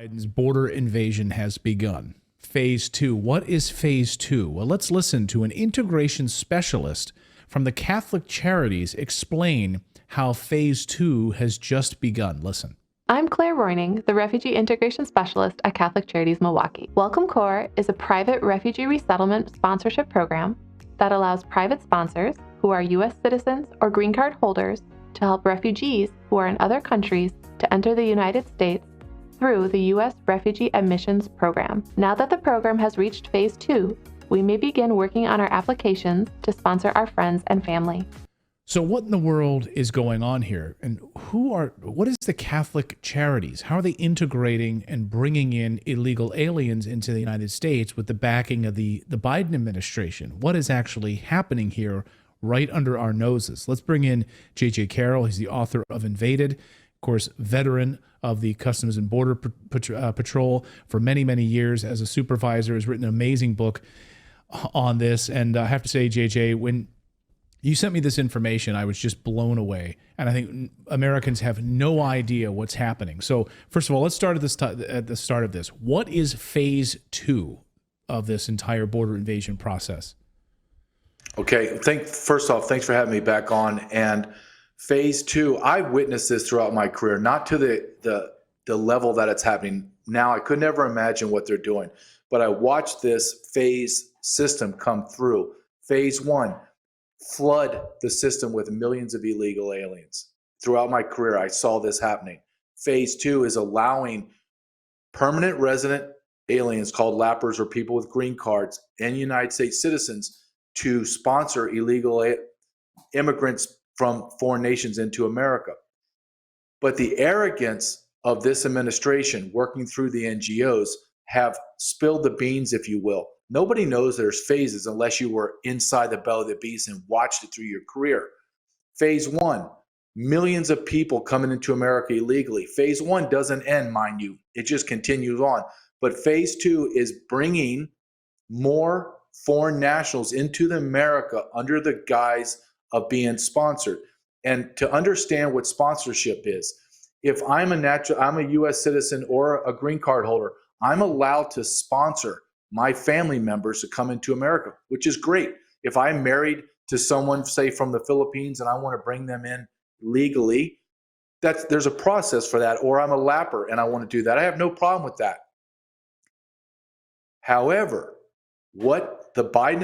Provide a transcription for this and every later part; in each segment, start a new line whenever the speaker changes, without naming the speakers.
Biden's border invasion has begun. Phase 2. What is Phase 2? Well, let's listen to an integration specialist from the Catholic Charities explain how Phase 2 has just begun. Listen.
I'm Claire Roining, the Refugee Integration Specialist at Catholic Charities Milwaukee. Welcome Corps is a private refugee resettlement sponsorship program that allows private sponsors who are U.S. citizens or green card holders to help refugees who are in other countries to enter the United States through the U.S. Refugee Admissions Program. Now that the program has reached Phase 2, we may begin working on our applications to sponsor our friends and family.
So what in the world is going on here? And what is the Catholic Charities? How are they integrating and bringing in illegal aliens into the United States with the backing of the Biden administration? What is actually happening here right under our noses? Let's bring in J.J. Carroll. He's the author of Invaded, of course, veteran of the Customs and Border Patrol for many, many years as a supervisor, has written an amazing book on this. And I have to say, JJ, when you sent me this information, I was just blown away. And I think Americans have no idea what's happening. So first of all, let's start at the start of this. What is Phase 2 of this entire border invasion process?
Okay, first off, thanks for having me back on. And Phase 2, I witnessed this throughout my career, not to the level that it's happening now. I could never imagine what they're doing, but I watched this phase system come through. Phase 1, flood the system with millions of illegal aliens. Throughout my career, I saw this happening. Phase 2 is allowing permanent resident aliens called lappers or people with green cards and United States citizens to sponsor illegal immigrants from foreign nations into America. But the arrogance of this administration working through the NGOs have spilled the beans, if you will. Nobody knows there's phases unless you were inside the belly of the beast and watched it through your career. Phase 1, millions of people coming into America illegally. Phase 1 doesn't end, mind you. It just continues on. But Phase 2 is bringing more foreign nationals into America under the guise of being sponsored. And to understand what sponsorship is, if I'm a U.S. citizen or a green card holder, I'm allowed to sponsor my family members to come into America, which is great. If I'm married to someone, say from the Philippines, and I want to bring them in legally, there's a process for that. Or I'm a lapper and I want to do that. I have no problem with that. However, what the Biden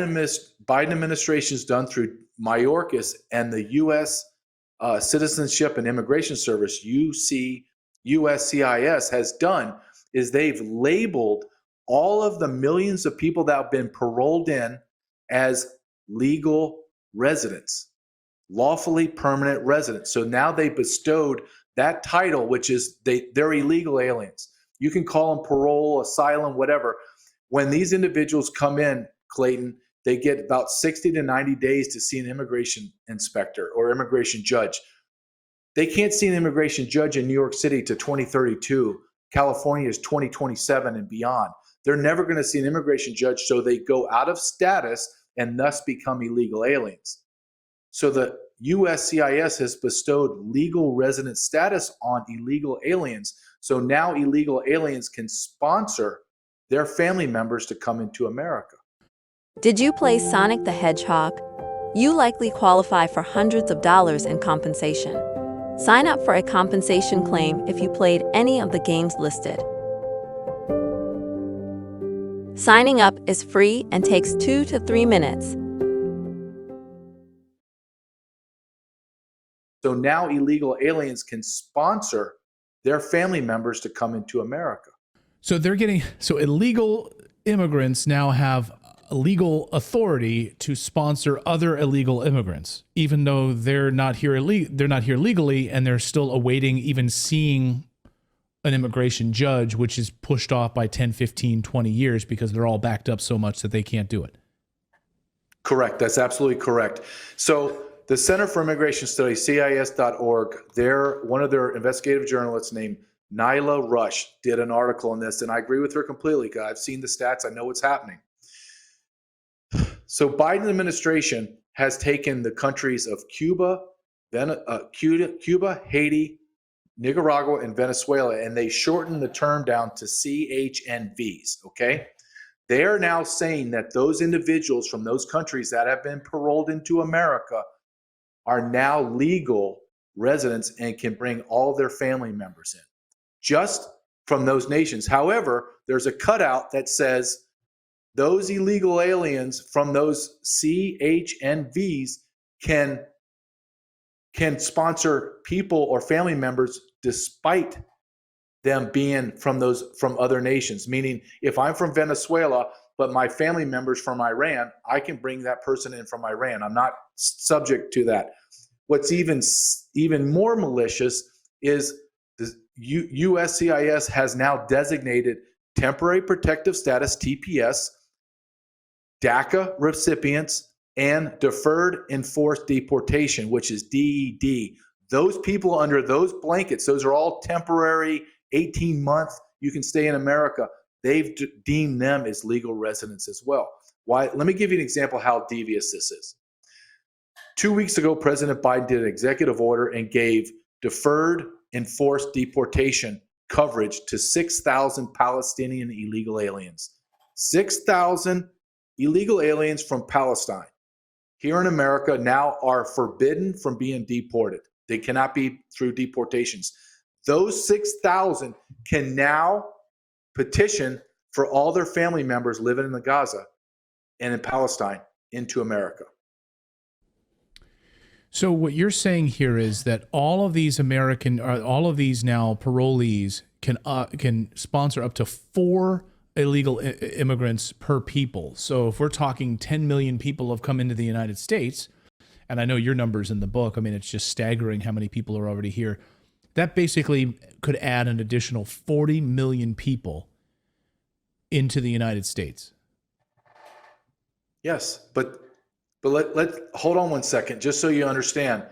administration has done through Mayorkas and the U.S. Citizenship and Immigration Service, USCIS, has done is they've labeled all of the millions of people that have been paroled in as legal residents, lawfully permanent residents. So now they bestowed that title, which is they're illegal aliens. You can call them parole, asylum, whatever. When these individuals come in, Clayton, they get about 60 to 90 days to see an immigration inspector or immigration judge. They can't see an immigration judge in New York City to 2032. California is 2027 and beyond. They're never going to see an immigration judge, so they go out of status and thus become illegal aliens. So the USCIS has bestowed legal resident status on illegal aliens. So now illegal aliens can sponsor their family members to come into America.
Did you play Sonic the Hedgehog? You likely qualify for hundreds of dollars in compensation. Sign up for a compensation claim if you played any of the games listed. Signing up is free and takes 2 to 3 minutes.
So now illegal aliens can sponsor their family members to come into America.
So illegal immigrants now have legal authority to sponsor other illegal immigrants, even though they're not here legally, and they're still awaiting even seeing an immigration judge, which is pushed off by 10, 15, 20 years because they're all backed up so much that they can't do it.
Correct. That's absolutely correct. So the Center for Immigration Studies, CIS.org, one of their investigative journalists named Nyla Rush did an article on this, and I agree with her completely. I've seen the stats. I know what's happening. So Biden administration has taken the countries of Cuba, Haiti, Nicaragua, and Venezuela, and they shortened the term down to CHNVs, okay? They are now saying that those individuals from those countries that have been paroled into America are now legal residents and can bring all their family members in, just from those nations. However, there's a cutout that says those illegal aliens from those CHNVs can sponsor people or family members despite them being from other nations. Meaning, if I'm from Venezuela, but my family members from Iran, I can bring that person in from Iran. I'm not subject to that. What's even more malicious is the USCIS has now designated temporary protective status, TPS, DACA recipients, and deferred enforced deportation, which is DED. Those people under those blankets, those are all temporary, 18-month, you can stay in America. They've deemed them as legal residents as well. Why? Let me give you an example how devious this is. 2 weeks ago, President Biden did an executive order and gave deferred enforced deportation coverage to 6,000 Palestinian illegal aliens. 6,000 illegal aliens from Palestine here in America now are forbidden from being deported. They cannot be through deportations. Those 6,000 can now petition for all their family members living in the Gaza and in Palestine into America.
So what you're saying here is that all of these all of these now parolees can sponsor up to 4 illegal immigrants per people. So if we're talking 10 million people have come into the United States, and I know your numbers in the book, I mean, it's just staggering how many people are already here. That basically could add an additional 40 million people into the United States.
Yes, but let's hold on one second, just so you understand.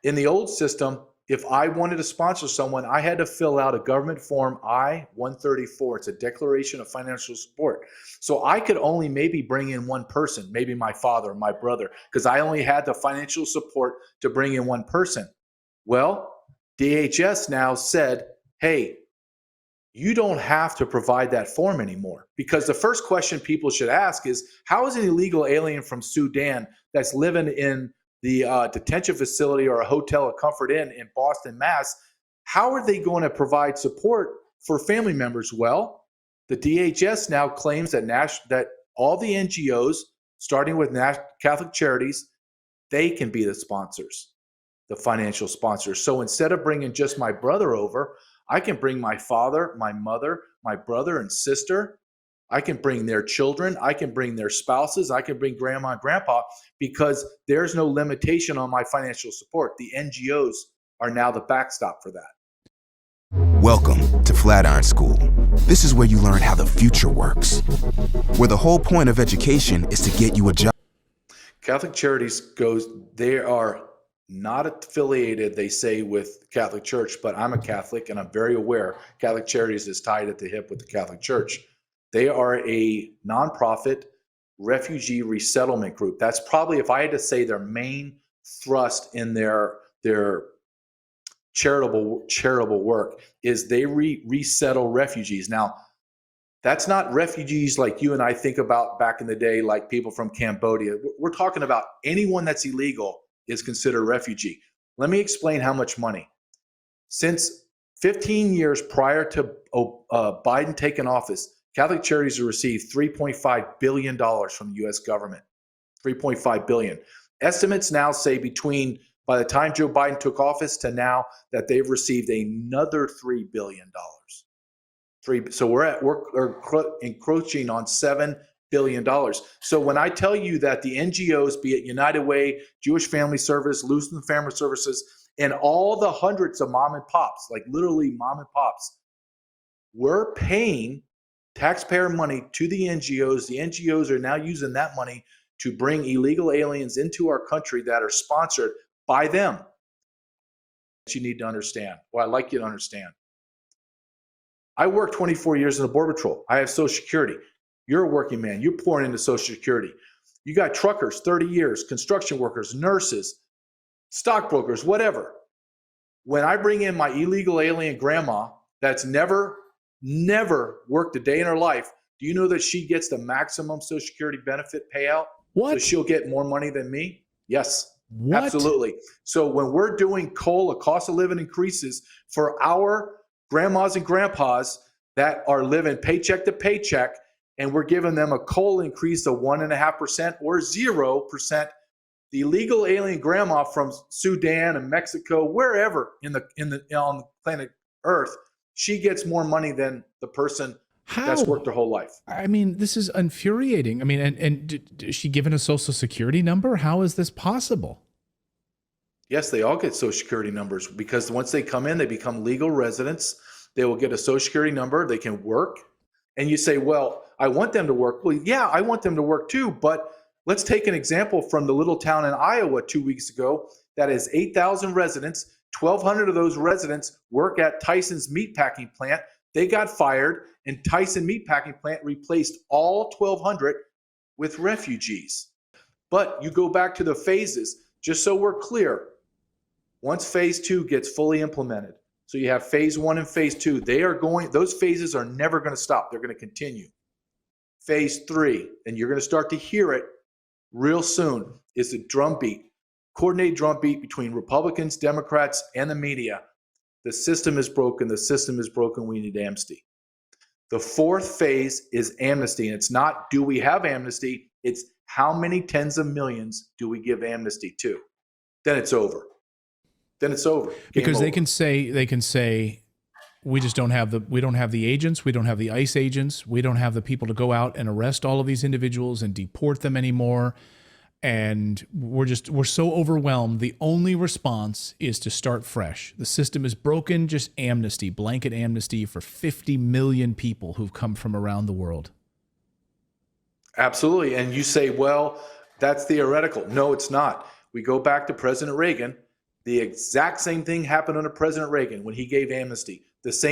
In the old system, if I wanted to sponsor someone, I had to fill out a government form I-134. It's a declaration of financial support. So I could only maybe bring in one person, maybe my father or my brother, because I only had the financial support to bring in one person. Well, DHS now said, hey, you don't have to provide that form anymore. Because the first question people should ask is, how is an illegal alien from Sudan that's living in the detention facility or a hotel, a Comfort Inn in Boston, Mass, how are they going to provide support for family members? Well, the DHS now claims that all the NGOs, starting with Catholic Charities, they can be the sponsors, the financial sponsors. So instead of bringing just my brother over, I can bring my father, my mother, my brother and sister. I can bring their children. I can bring their spouses. I can bring grandma and grandpa, because there's no limitation on my financial support. The NGOs are now the backstop for that.
Welcome to Flatiron School. This is where you learn how the future works, where the whole point of education is to get you a job.
Catholic Charities they are not affiliated, they say, with Catholic Church, but I'm a Catholic and I'm very aware Catholic Charities is tied at the hip with the Catholic Church. They are a nonprofit refugee resettlement group. That's probably, if I had to say, their main thrust in their charitable work is they resettle refugees. Now, that's not refugees like you and I think about back in the day, like people from Cambodia. We're talking about anyone that's illegal is considered a refugee. Let me explain how much money. Since 15 years prior to Biden taking office, Catholic Charities have received $3.5 billion from the U.S. government. $3.5 billion. Estimates now say by the time Joe Biden took office to now, that they've received another $3 billion. So we're encroaching on $7 billion. So when I tell you that the NGOs, be it United Way, Jewish Family Service, Lutheran Family Services, and all the hundreds of mom and pops, like literally mom and pops, we're paying taxpayer money to the NGOs. The NGOs are now using that money to bring illegal aliens into our country that are sponsored by them. You need to understand. Well, I'd like you to understand. I worked 24 years in the Border Patrol. I have Social Security. You're a working man. You're pouring into Social Security. You got truckers, 30 years, construction workers, nurses, stockbrokers, whatever. When I bring in my illegal alien grandma that's never worked a day in her life, do you know that she gets the maximum Social Security benefit payout?
What?
So she'll get more money than me? Yes,
What?
absolutely. So when we're doing COLA, cost of living increases for our grandmas and grandpas that are living paycheck to paycheck, and we're giving them a COLA increase of 1.5% or 0%, the illegal alien grandma from Sudan and Mexico, wherever on the planet Earth, she gets more money than the person that's worked their whole life.
I mean, this is infuriating. I mean, is she given a Social Security number? How is this possible?
Yes, they all get Social Security numbers because once they come in, they become legal residents. They will get a Social Security number. They can work. And you say, well, I want them to work. Well, yeah, I want them to work too. But let's take an example from the little town in Iowa 2 weeks ago that has 8,000 residents. 1,200 of those residents work at Tyson's meatpacking plant. They got fired, and Tyson meatpacking plant replaced all 1,200 with refugees. But you go back to the phases, just so we're clear. Once phase 2 gets fully implemented, so you have phase 1 and phase 2, those phases are never going to stop. They're going to continue. Phase 3, and you're going to start to hear it real soon, is the drumbeat, coordinated drumbeat between Republicans, Democrats, and the media. The system is broken. The system is broken. We need amnesty. The 4th phase is amnesty. And it's not, do we have amnesty? It's how many tens of millions do we give amnesty to? Then it's over. Then it's over.
Because they can say, we just don't have the agents. We don't have the ICE agents. We don't have the people to go out and arrest all of these individuals and deport them anymore. And we're so overwhelmed. The only response is to start fresh. The system is broken. Just amnesty, blanket amnesty for 50 million people who've come from around the world.
Absolutely. And you say, well, that's theoretical. No, it's not. We go back to President Reagan. The exact same thing happened under President Reagan when he gave amnesty. The same